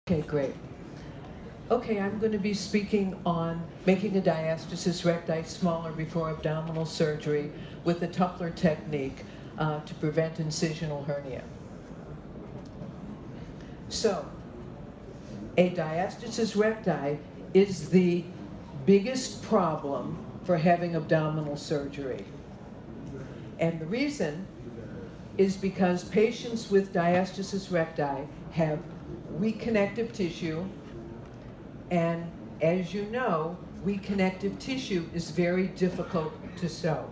Okay, great. Okay, I'm going to be speaking on making a diastasis recti smaller before abdominal surgery with the Tupler technique to prevent incisional hernia. So, a diastasis recti is the biggest problem for having abdominal surgery. And the reason is because patients with diastasis recti have weak connective tissue, and as you know, weak connective tissue is very difficult to sew.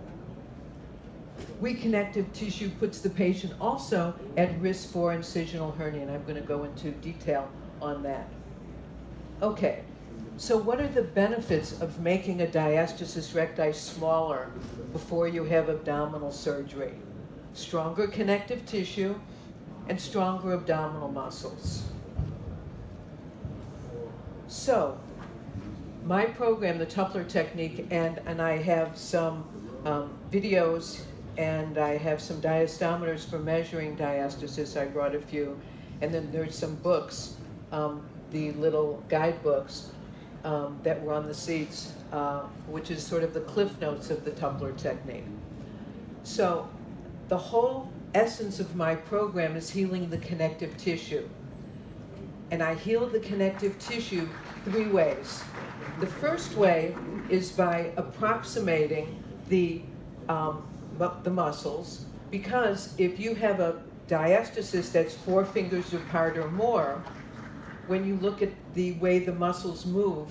Weak connective tissue puts the patient also at risk for incisional hernia, and I'm going to go into detail on that. Okay, so what are the benefits of making a diastasis recti smaller before you have abdominal surgery? Stronger connective tissue and stronger abdominal muscles. So, my program, the Tupler technique, and I have some videos and I have some diastometers for measuring diastasis. I brought a few. And then there's some books, the little guidebooks that were on the seats, which is sort of the cliff notes of the Tupler technique. So the whole essence of my program is healing the connective tissue. And I heal the connective tissue 3 ways. The first way is by approximating the muscles, because if you have a diastasis that's 4 fingers apart or more, when you look at the way the muscles move,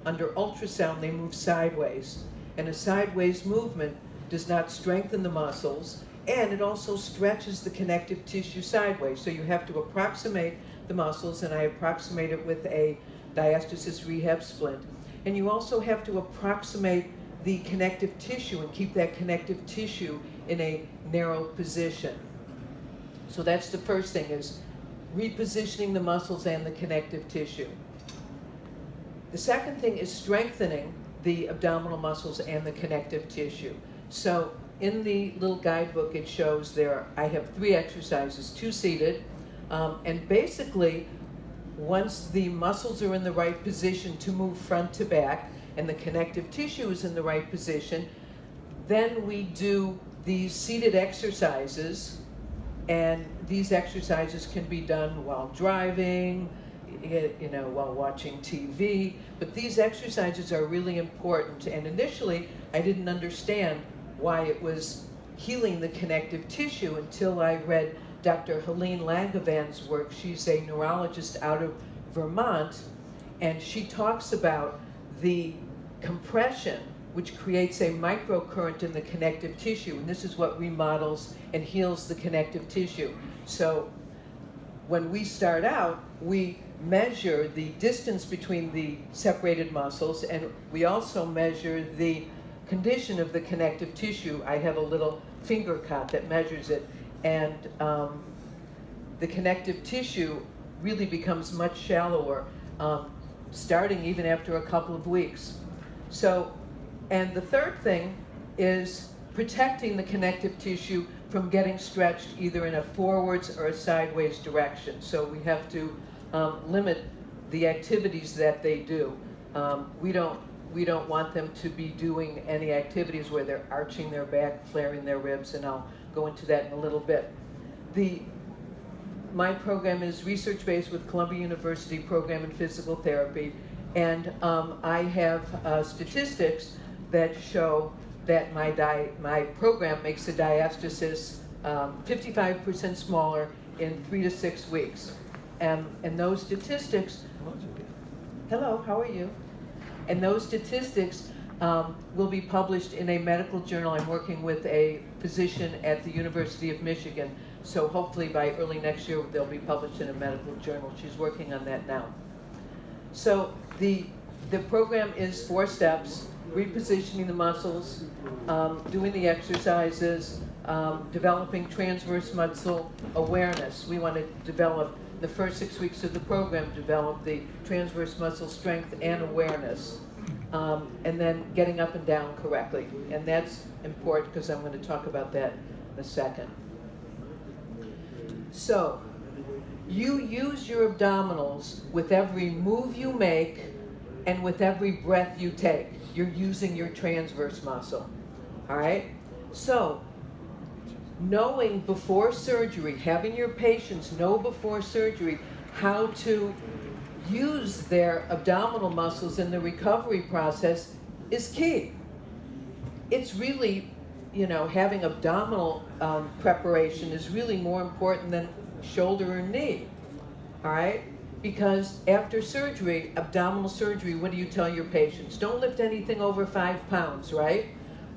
under ultrasound they move sideways. And a sideways movement does not strengthen the muscles, and it also stretches the connective tissue sideways. So you have to approximate the muscles, and I approximate it with a diastasis rehab splint. And you also have to approximate the connective tissue and keep that connective tissue in a narrow position. So that's the first thing, is repositioning the muscles and the connective tissue. The second thing is strengthening the abdominal muscles and the connective tissue. So in the little guidebook it shows I have 3 exercises, 2 seated, and basically once the muscles are in the right position to move front to back and the connective tissue is in the right position, then we do these seated exercises, and these exercises can be done while driving, while watching TV, but these exercises are really important. And initially I didn't understand why it was healing the connective tissue until I read Dr. Helene Langevand's work. She's a neurologist out of Vermont, and she talks about the compression, which creates a microcurrent in the connective tissue, and this is what remodels and heals the connective tissue. So when we start out, we measure the distance between the separated muscles, and we also measure the condition of the connective tissue. I have a little finger cot that measures it, and the connective tissue really becomes much shallower, starting even after a couple of weeks. So, and the third thing is protecting the connective tissue from getting stretched either in a forwards or a sideways direction. So we have to limit the activities that they do. We don't want them to be doing any activities where they're arching their back, flaring their ribs, and I'll go into that in a little bit. My program is research-based with Columbia University program in physical therapy, and I have statistics that show that my program makes the diastasis 55% smaller in 3 to 6 weeks. And those statistics, hello, how are you? And those statistics will be published in a medical journal. I'm working with a physician at the University of Michigan, so hopefully by early next year they'll be published in a medical journal. She's working on that now. So the program is 4 steps: repositioning the muscles, doing the exercises, developing transverse muscle awareness. We want to develop, the first 6 weeks of the program, develop the transverse muscle strength and awareness, and then getting up and down correctly. And that's important because I'm going to talk about that in a second. So You use your abdominals with every move you make and with every breath you take. You're using your transverse muscle, all right? So, knowing before surgery, having your patients know before surgery how to use their abdominal muscles in the recovery process is key. It's really, having abdominal preparation is really more important than shoulder or knee, all right? Because after surgery, abdominal surgery, what do you tell your patients? Don't lift anything over 5 pounds, right?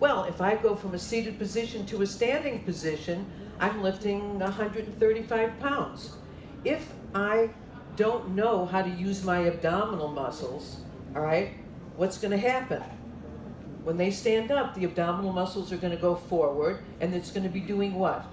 Well, if I go from a seated position to a standing position, I'm lifting 135 pounds. If I don't know how to use my abdominal muscles, all right, what's going to happen? When they stand up, the abdominal muscles are going to go forward, and it's going to be doing what?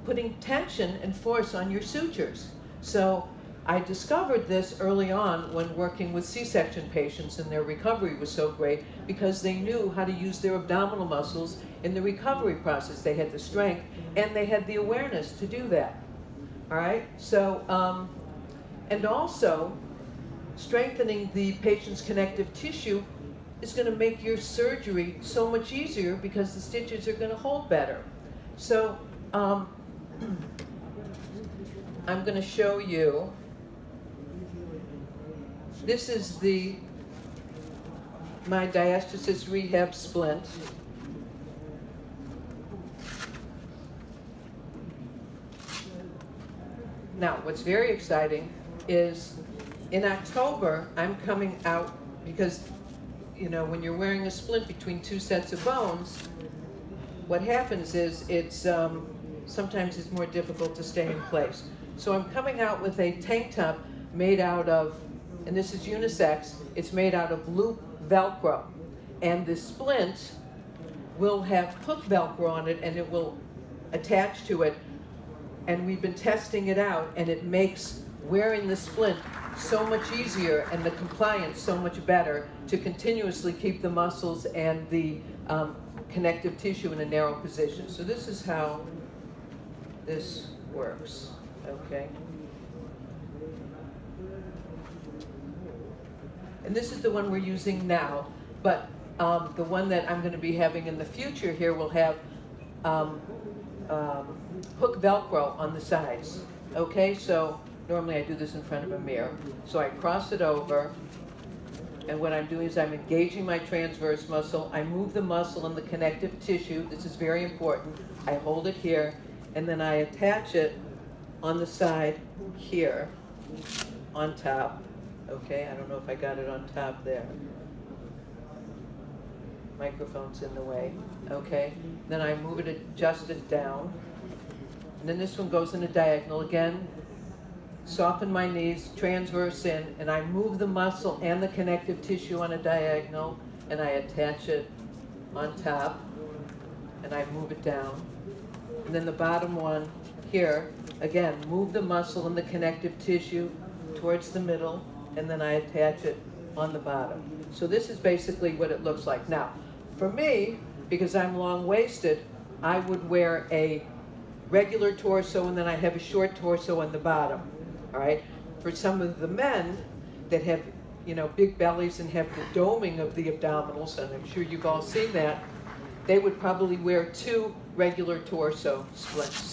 Putting tension and force on your sutures. So I discovered this early on when working with C-section patients, and their recovery was so great because they knew how to use their abdominal muscles in the recovery process. They had the strength and they had the awareness to do that. All right? So, and also, strengthening the patient's connective tissue is going to make your surgery so much easier because the stitches are going to hold better. So, I'm going to show you. This is my diastasis rehab splint. Now, what's very exciting is in October, I'm coming out because, when you're wearing a splint between 2 sets of bones, what happens is sometimes it's more difficult to stay in place. So I'm coming out with a tank top made out of, and this is unisex, it's made out of loop Velcro. And the splint will have hook Velcro on it and it will attach to it. And we've been testing it out, and it makes wearing the splint so much easier and the compliance so much better to continuously keep the muscles and the connective tissue in a narrow position. So this is how this works, okay? And this is the one we're using now, but the one that I'm going to be having in the future here will have hook Velcro on the sides. Okay, so normally I do this in front of a mirror. So I cross it over, and what I'm doing is I'm engaging my transverse muscle. I move the muscle and the connective tissue. This is very important. I hold it here, and then I attach it on the side here, on top. Okay, I don't know if I got it on top there. Microphone's in the way. Okay, then I move it, adjust it down. And then this one goes in a diagonal again. Soften my knees, transverse in, and I move the muscle and the connective tissue on a diagonal, and I attach it on top, and I move it down. And then the bottom one here, again, move the muscle and the connective tissue towards the middle, and then I attach it on the bottom. So this is basically what it looks like. Now, for me, because I'm long-waisted, I would wear a regular torso, and then I have a short torso on the bottom, all right? For some of the men that have, big bellies and have the doming of the abdominals, and I'm sure you've all seen that, they would probably wear 2 regular torso splints.